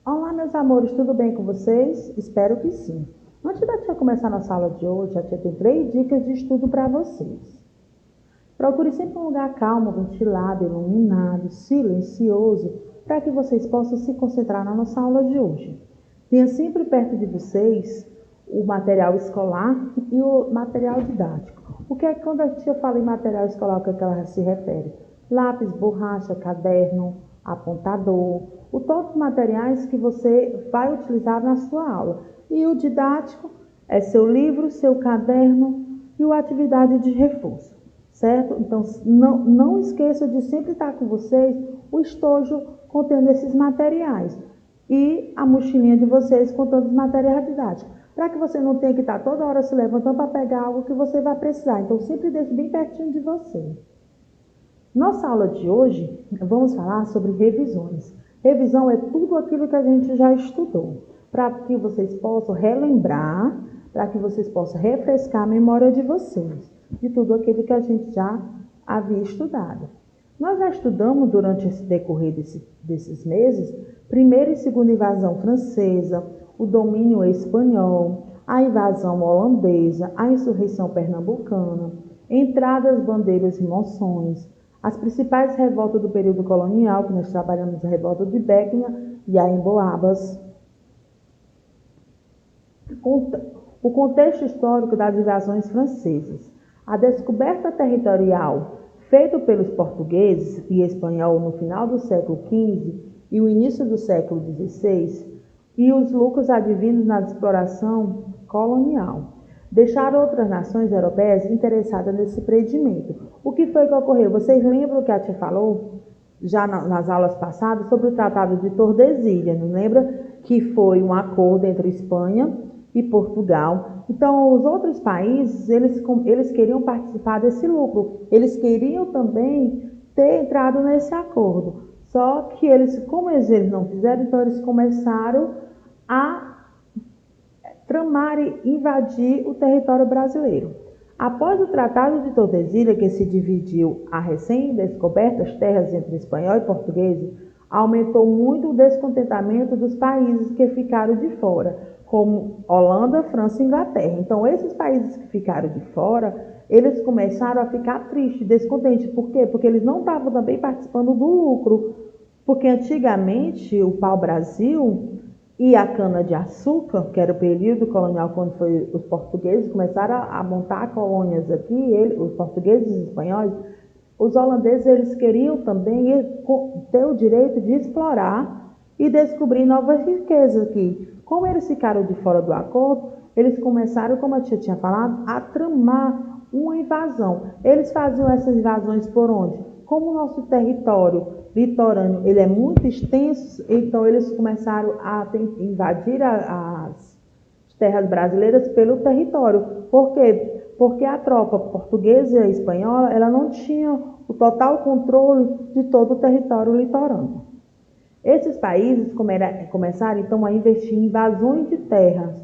Olá, meus amores, tudo bem com vocês? Espero que sim. Antes da tia começar nossa aula de hoje, a tia tem 3 dicas de estudo para vocês. Procure sempre um lugar calmo, ventilado, iluminado, silencioso, para que vocês possam se concentrar na nossa aula de hoje. Tenha sempre perto de vocês o material escolar e o material didático. O que é que quando a tia fala em material escolar, o que é que ela se refere? Lápis, borracha, caderno, apontador, todos os materiais que você vai utilizar na sua aula. E o didático é seu livro, seu caderno e a atividade de reforço, certo? Então, não esqueça de sempre estar com vocês o estojo contendo esses materiais e a mochilinha de vocês com todos os materiais didáticos, para que você não tenha que estar toda hora se levantando para pegar algo que você vai precisar. Então, sempre deixe bem pertinho de você. Nossa aula de hoje, vamos falar sobre revisões. Revisão é tudo aquilo que a gente já estudou, para que vocês possam relembrar, para que vocês possam refrescar a memória de vocês, de tudo aquilo que a gente já havia estudado. Nós já estudamos durante esse decorrer desses meses, primeira e segunda invasão francesa, o domínio espanhol, a invasão holandesa, a insurreição pernambucana, entradas, bandeiras e moções, as principais revoltas do período colonial, que nós trabalhamos a revolta de Bécquia e a Emboabas. O contexto histórico das invasões francesas. A descoberta territorial feita pelos portugueses e espanhóis no final do século XV e o início do século XVI e os lucros advindos na exploração colonial deixaram outras nações europeias interessadas nesse empreendimento. O que foi que ocorreu? Vocês lembram que a tia falou, já nas aulas passadas, sobre o Tratado de Tordesilhas, não lembra? Que foi um acordo entre Espanha e Portugal. Então, os outros países, eles queriam participar desse lucro. Eles queriam também ter entrado nesse acordo. Só que como eles não fizeram, então eles começaram a tramar e invadir o território brasileiro. Após o Tratado de Tordesilhas, que se dividiu a recém-descobertas terras entre espanhol e português, aumentou muito o descontentamento dos países que ficaram de fora, como Holanda, França e Inglaterra. Então, esses países que ficaram de fora, eles começaram a ficar tristes, descontentes. Por quê? Porque eles não estavam também participando do lucro. Porque antigamente o pau-brasil e a cana-de-açúcar, que era o período colonial, quando os portugueses começaram a montar colônias aqui, os portugueses e os espanhóis, os holandeses eles queriam também ter o direito de explorar e descobrir novas riquezas aqui. Como eles ficaram de fora do acordo, eles começaram, como a tia tinha falado, a tramar uma invasão. Eles faziam essas invasões por onde? Como o nosso território litorâneo ele é muito extenso, então eles começaram a invadir as terras brasileiras pelo território. Por quê? Porque a tropa portuguesa e espanhola ela não tinha o total controle de todo o território litorâneo. Esses países começaram então a investir em invasões de terras.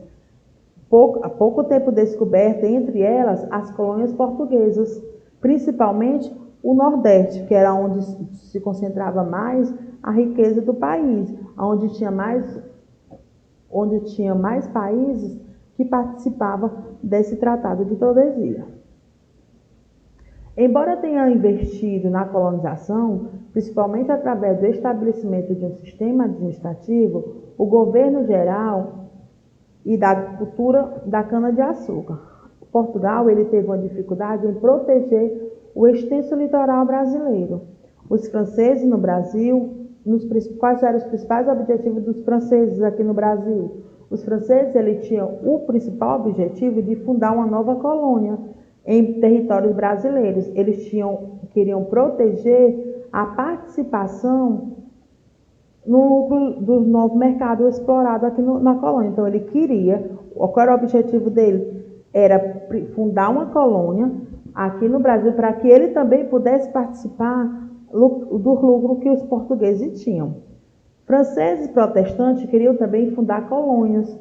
Há pouco tempo descoberta, entre elas, as colônias portuguesas, principalmente o Nordeste, que era onde se concentrava mais a riqueza do país, onde tinha mais países que participavam desse Tratado de Tordesilhas. Embora tenha investido na colonização, principalmente através do estabelecimento de um sistema administrativo, o governo geral e da cultura da cana-de-açúcar. Portugal ele teve uma dificuldade em proteger o extenso litoral brasileiro. Os franceses no Brasil, quais eram os principais objetivos dos franceses aqui no Brasil? Os franceses eles tinham o principal objetivo de fundar uma nova colônia em territórios brasileiros. Eles queriam proteger a participação no lucro do novo mercado explorado aqui na colônia. Então, qual era o objetivo dele? Era fundar uma colônia aqui no Brasil para que ele também pudesse participar do lucro que os portugueses tinham. Franceses protestantes queriam também fundar colônias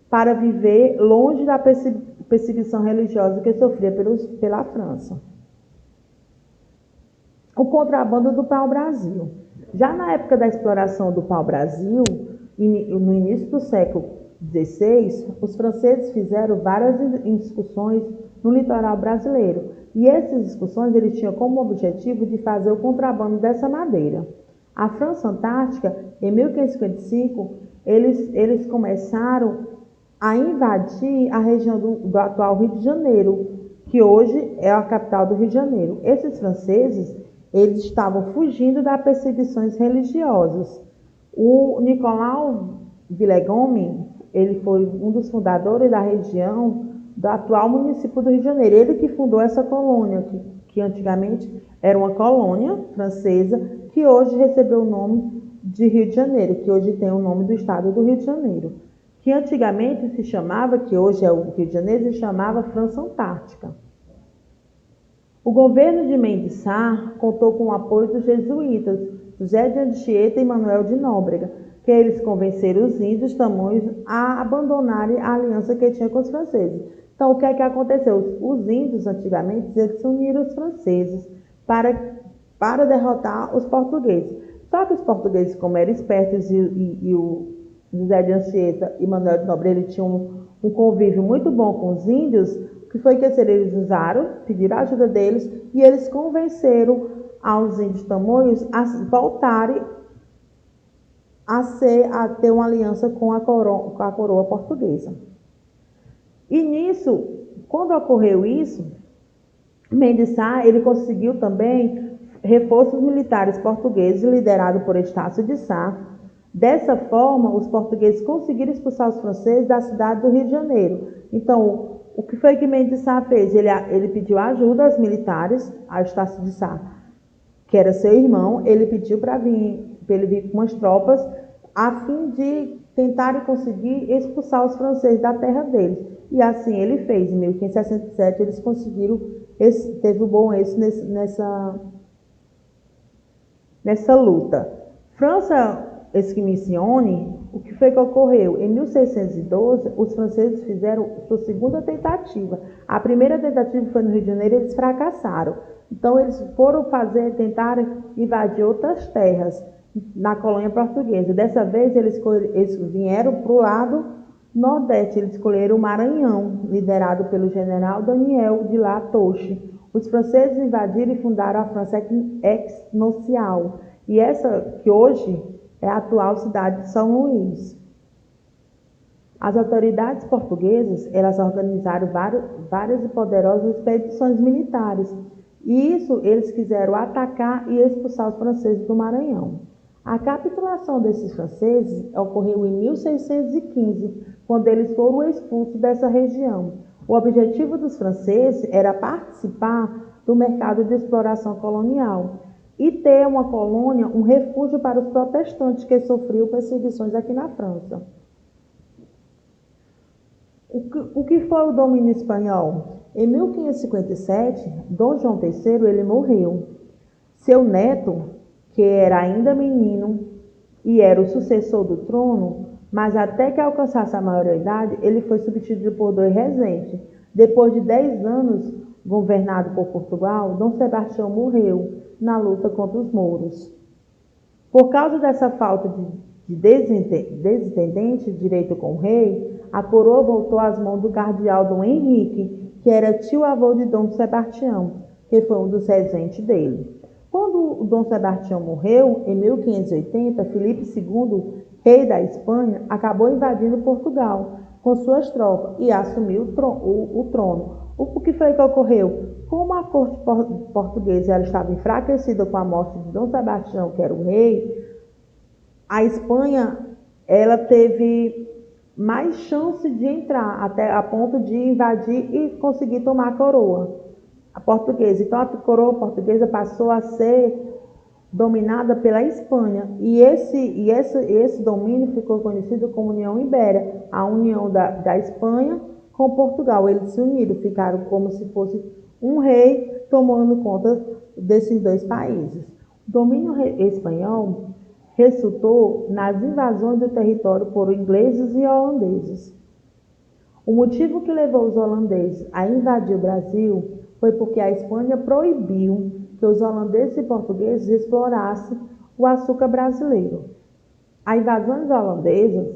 para viver longe da perseguição religiosa que sofria pela França. O contrabando do pau-brasil. Já na época da exploração do pau-brasil, no início do século XVI, os franceses fizeram várias excursões no litoral brasileiro. E essas excursões eles tinham como objetivo de fazer o contrabando dessa madeira. A França Antártica, em 1555, eles começaram a invadir a região do atual Rio de Janeiro, que hoje é a capital do Rio de Janeiro. Esses franceses, eles estavam fugindo das perseguições religiosas. O Nicolau Villegomme, ele foi um dos fundadores da região do atual município do Rio de Janeiro. Ele que fundou essa colônia, que antigamente era uma colônia francesa, que hoje recebeu o nome de Rio de Janeiro, que hoje tem o nome do estado do Rio de Janeiro. Que antigamente se chamava, que hoje é o Rio de Janeiro, se chamava França Antártica. O governo de Mendes Sá contou com o apoio dos jesuítas, José de Anchieta e Manuel de Nóbrega, que eles convenceram os índios tamoios a abandonarem a aliança que tinha com os franceses. Então, o que é que aconteceu? Os índios, antigamente, eles se uniram aos franceses para derrotar os portugueses. Só que os portugueses, como eram espertos e o José de Anchieta e Manuel de Nóbrega, eles tinham um convívio muito bom com os índios, que foi que eles usaram, pediram a ajuda deles, e eles convenceram aos índios tamoios a voltarem a ter uma aliança com a coroa portuguesa. E nisso, quando ocorreu isso, Mendes Sá, ele conseguiu também reforços militares portugueses liderados por Estácio de Sá. Dessa forma, os portugueses conseguiram expulsar os franceses da cidade do Rio de Janeiro. Então, o que foi que Mendes Sá fez? Ele pediu ajuda aos militares, a Estácio de Sá, que era seu irmão. Ele pediu para ele vir com umas tropas a fim de tentarem conseguir expulsar os franceses da terra deles. E assim ele fez. Em 1567 eles conseguiram, teve um bom êxito nessa luta. França Esquimissione, o que foi que ocorreu? Em 1612, os franceses fizeram sua segunda tentativa. A primeira tentativa foi no Rio de Janeiro, eles fracassaram. Então, eles foram tentar invadir outras terras na colônia portuguesa. Dessa vez, eles vieram para o lado nordeste, eles escolheram o Maranhão, liderado pelo general Daniel de La Touche. Os franceses invadiram e fundaram a França Ex-Nocial, e essa que hoje é a atual cidade de São Luís. As autoridades portuguesas, elas organizaram várias e poderosas expedições militares, e isso eles quiseram atacar e expulsar os franceses do Maranhão. A capitulação desses franceses ocorreu em 1615, quando eles foram expulsos dessa região. O objetivo dos franceses era participar do mercado de exploração colonial e ter uma colônia, um refúgio para os protestantes que sofriam perseguições aqui na França. O que foi o domínio espanhol? Em 1557, Dom João III ele morreu. Seu neto, que era ainda menino e era o sucessor do trono, mas até que alcançasse a maioridade, ele foi substituído por Dom Resende. Depois de 10 anos governado por Portugal, Dom Sebastião morreu na luta contra os mouros. Por causa dessa falta de desentendente direito com o rei, a coroa voltou às mãos do cardeal Dom Henrique, que era tio-avô de Dom Sebastião, que foi um dos regentes dele. Quando o Dom Sebastião morreu, em 1580, Filipe II, rei da Espanha, acabou invadindo Portugal com suas tropas e assumiu o trono. O que foi que ocorreu? Como a corte portuguesa ela estava enfraquecida com a morte de Dom Sebastião, que era o rei, a Espanha ela teve mais chance de entrar, até a ponto de invadir e conseguir tomar a coroa portuguesa. Então, a coroa portuguesa passou a ser dominada pela Espanha. E esse domínio ficou conhecido como União Ibéria, a união da Espanha com Portugal. Eles se uniram, ficaram como se fosse um rei tomando conta desses dois países. O domínio espanhol resultou nas invasões do território por ingleses e holandeses. O motivo que levou os holandeses a invadir o Brasil foi porque a Espanha proibiu que os holandeses e portugueses explorassem o açúcar brasileiro. A invasão holandesa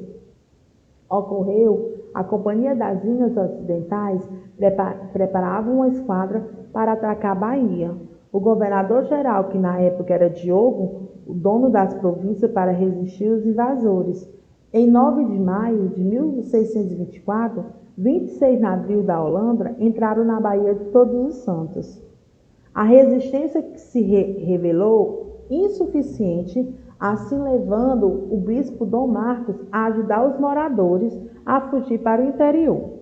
ocorreu, a Companhia das Índias Ocidentais preparava uma esquadra para atacar a Bahia. O governador-geral, que na época era Diogo, o dono das províncias, para resistir aos invasores. Em 9 de maio de 1624, 26 navios da Holanda entraram na Baía de Todos os Santos. A resistência que se revelou insuficiente, assim levando o bispo Dom Marcos a ajudar os moradores a fugir para o interior.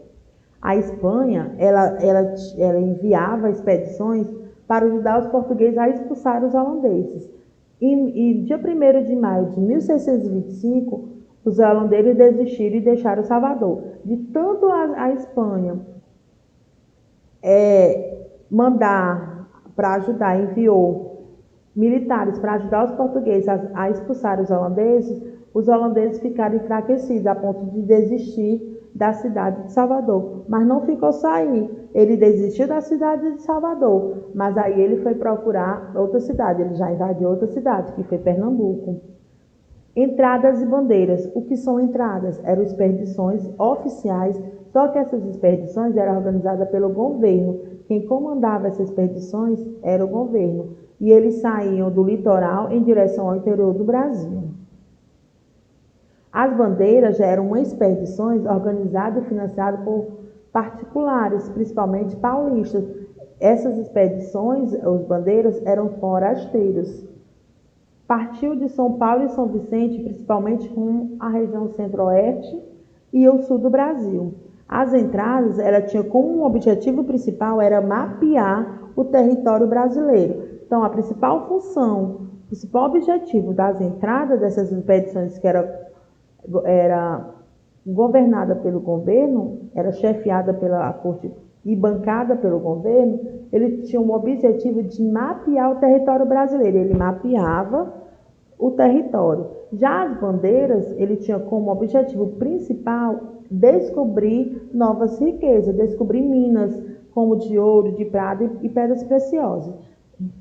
A Espanha ela enviava expedições para ajudar os portugueses a expulsar os holandeses. E dia 1º de maio de 1625, os holandeses desistiram e deixaram Salvador. De tanto a Espanha mandar para ajudar, enviou militares para ajudar os portugueses a expulsar os holandeses ficaram enfraquecidos a ponto de desistir da cidade de Salvador. Mas não ficou só aí. Ele desistiu da cidade de Salvador, mas aí ele foi procurar outra cidade. Ele já invadiu outra cidade, que foi Pernambuco. Entradas e bandeiras. O que são entradas? Eram expedições oficiais, só que essas expedições eram organizadas pelo governo. Quem comandava essas expedições era o governo. E eles saíam do litoral em direção ao interior do Brasil. As bandeiras já eram expedições organizadas e financiadas por particulares, principalmente paulistas. Essas expedições, as bandeiras, eram forasteiros. Partiu de São Paulo e São Vicente, principalmente com a região centro-oeste e o sul do Brasil. As entradas, ela tinha como um objetivo principal era mapear o território brasileiro. Então, a principal função, o principal objetivo das entradas dessas expedições que era governada pelo governo, era chefiada pela corte e bancada pelo governo, ele tinha um objetivo de mapear o território brasileiro. Ele mapeava o território. Já as bandeiras, ele tinha como objetivo principal descobrir novas riquezas, descobrir minas como de ouro, de prata e pedras preciosas.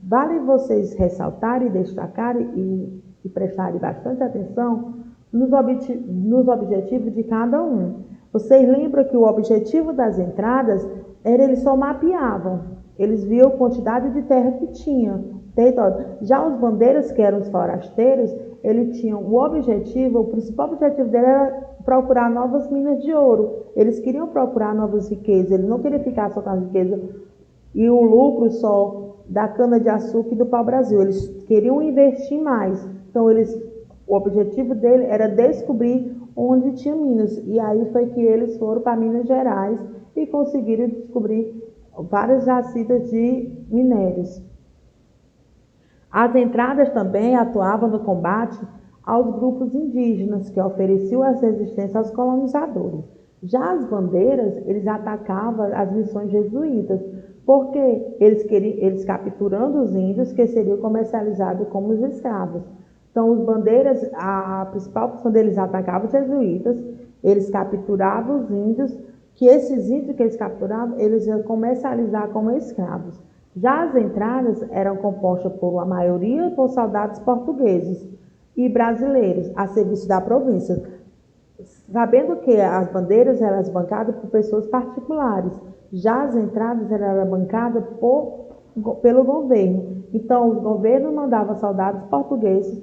Vale vocês ressaltarem, destacarem e prestarem bastante atenção nos objetivos de cada um. Vocês lembram que o objetivo das entradas era eles só mapeavam, eles viam a quantidade de terra que tinha, território. Já os bandeiras, que eram os forasteiros, eles tinham o principal objetivo dele era procurar novas minas de ouro. Eles queriam procurar novas riquezas, eles não queriam ficar só com as riquezas e o lucro só da cana-de-açúcar e do pau-brasil. Eles queriam investir mais. Então, o objetivo dele era descobrir onde tinha minas. E aí foi que eles foram para Minas Gerais e conseguiram descobrir várias jacidas de minérios. As entradas também atuavam no combate aos grupos indígenas, que ofereciam as resistências aos colonizadores. Já as bandeiras, eles atacavam as missões jesuítas, porque eles capturando os índios que seriam comercializados como os escravos. Então, os bandeiras, a principal função deles atacavam os jesuítas, eles capturavam os índios, que esses índios que eles capturavam, eles iam comercializar como escravos. Já as entradas eram compostas por a maioria por soldados portugueses e brasileiros a serviço da província, sabendo que as bandeiras eram bancadas por pessoas particulares. Já as entradas eram bancadas pelo governo. Então, o governo mandava soldados portugueses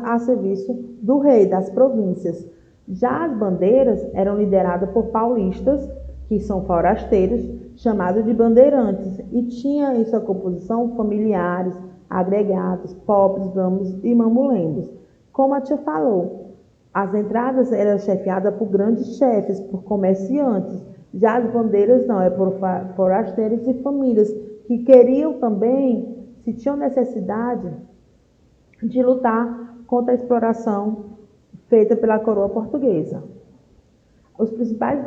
a serviço do rei, das províncias. Já as bandeiras eram lideradas por paulistas, que são forasteiros, chamados de bandeirantes, e tinha em sua composição familiares, agregados, pobres, gamos e mamulengos. Como a tia falou, as entradas eram chefiadas por grandes chefes, por comerciantes. Já as bandeiras não, é por forasteiros e famílias, que queriam também, se tinham necessidade, de lutar contra a exploração feita pela coroa portuguesa. Os principais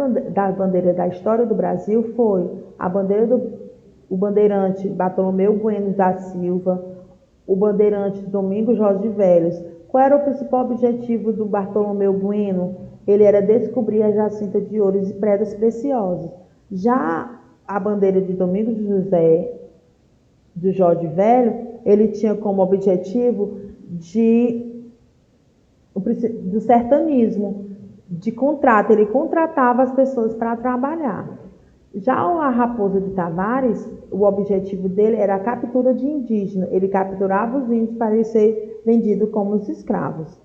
bandeiras da história do Brasil foi o bandeirante Bartolomeu Bueno da Silva, o bandeirante Domingos Jorge Velhos. Qual era o principal objetivo do Bartolomeu Bueno? Ele era descobrir a jacinta de ouro e pedras preciosas. Já a bandeira de Domingos Jorge Velho, ele tinha como objetivo de do sertanismo, de contrato. Ele contratava as pessoas para trabalhar. Já a Raposo de Tavares, o objetivo dele era a captura de indígenas. Ele capturava os índios para ser vendido como os escravos.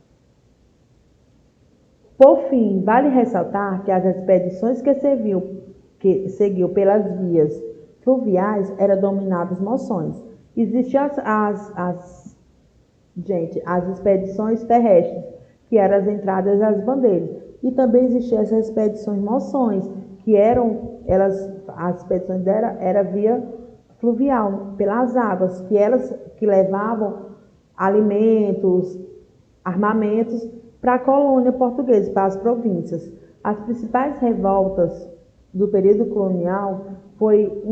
Por fim, vale ressaltar que as expedições que seguiu pelas vias fluviais eram dominadas moções. Existiam as expedições terrestres, que eram as entradas às bandeiras. E também existiam as expedições moções, que as expedições era via fluvial, pelas águas, que levavam alimentos, armamentos para a colônia portuguesa, para as províncias. As principais revoltas do período colonial foi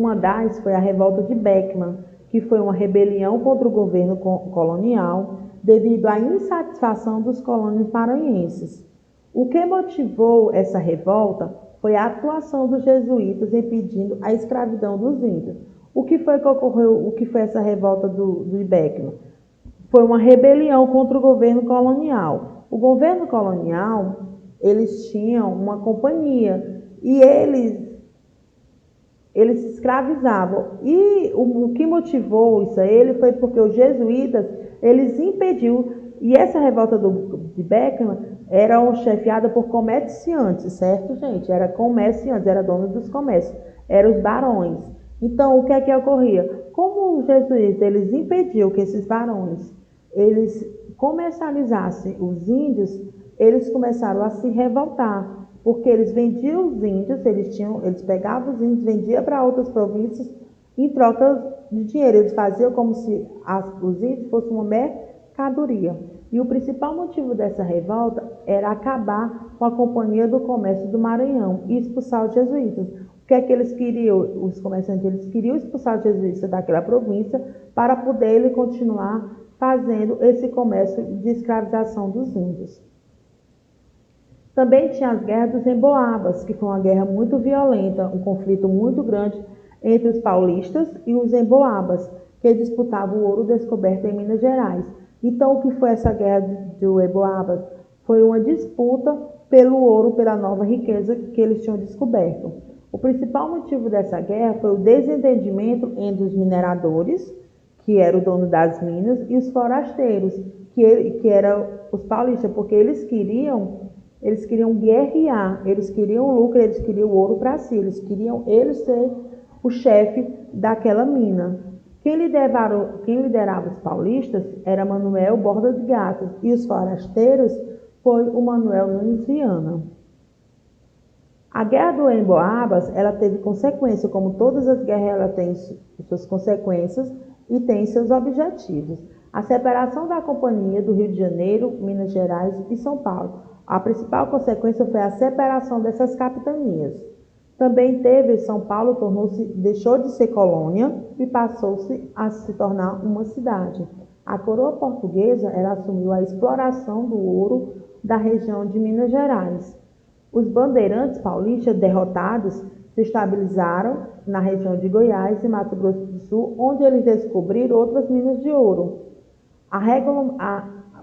a revolta de Beckman, que foi uma rebelião contra o governo colonial devido à insatisfação dos colônios maranhenses. O que motivou essa revolta foi a atuação dos jesuítas impedindo a escravidão dos índios. O que foi que ocorreu? O que foi essa revolta do Beckman? Foi uma rebelião contra o governo colonial. O governo colonial, eles tinham uma companhia e eles escravizavam. E o que motivou isso a ele foi porque os jesuítas, eles impediu, e essa revolta de Beckman era chefiada por comerciantes, certo, gente? Era comerciantes, era dono dos comércios, eram os barões. Então, o que é que ocorria? Como os jesuítas, eles impediam que esses barões, eles comercializassem os índios, eles começaram a se revoltar, porque eles vendiam os índios, eles pegavam os índios, vendiam para outras províncias em troca de dinheiro. Eles faziam como se os índios fossem uma mercadoria. E o principal motivo dessa revolta era acabar com a Companhia do Comércio do Maranhão e expulsar os jesuítas. O que é que eles queriam? Os comerciantes, eles queriam expulsar os jesuítas daquela província para poder ele continuar fazendo esse comércio de escravização dos índios. Também tinha as guerras dos Emboabas, que foi uma guerra muito violenta, um conflito muito grande entre os paulistas e os Emboabas, que disputavam o ouro descoberto em Minas Gerais. Então, o que foi essa guerra do Emboabas? Foi uma disputa pelo ouro, pela nova riqueza que eles tinham descoberto. O principal motivo dessa guerra foi o desentendimento entre os mineradores, que era o dono das minas, e os forasteiros, que eram os paulistas, porque eles queriam guerrear, eles queriam lucro, eles queriam ouro para si, eles queriam ser o chefe daquela mina. Quem liderava os paulistas era Manuel Borda de Gatas, e os forasteiros foi o Manuel Nunes Viana. A Guerra do Emboabas, ela teve consequências, como todas as guerras, ela tem suas consequências e tem seus objetivos. A separação da Companhia do Rio de Janeiro, Minas Gerais e São Paulo. A principal consequência foi a separação dessas capitanias. Também teve São Paulo deixou de ser colônia e passou-se a se tornar uma cidade. A coroa portuguesa ela assumiu a exploração do ouro da região de Minas Gerais. Os bandeirantes paulistas derrotados se estabilizaram na região de Goiás e Mato Grosso do Sul, onde eles descobriram outras minas de ouro.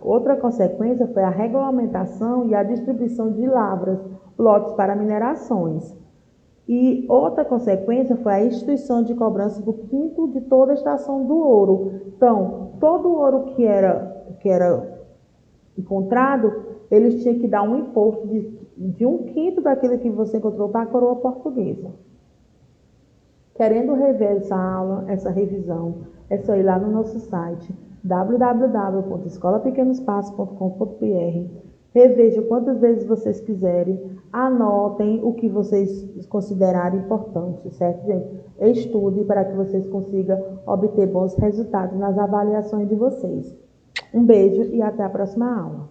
Outra consequência foi a regulamentação e a distribuição de lavras, lotes para minerações. E outra consequência foi a instituição de cobrança do quinto de toda a extração do ouro. Então, todo o ouro que era encontrado, eles tinham que dar um imposto de um quinto daquilo que você encontrou para a coroa portuguesa. Querendo rever essa aula, essa revisão, é só ir lá no nosso site www.escolapequenospaços.com.br. Revejam quantas vezes vocês quiserem, anotem o que vocês considerarem importante, certo, gente? Estude para que vocês consigam obter bons resultados nas avaliações de vocês. Um beijo e até a próxima aula.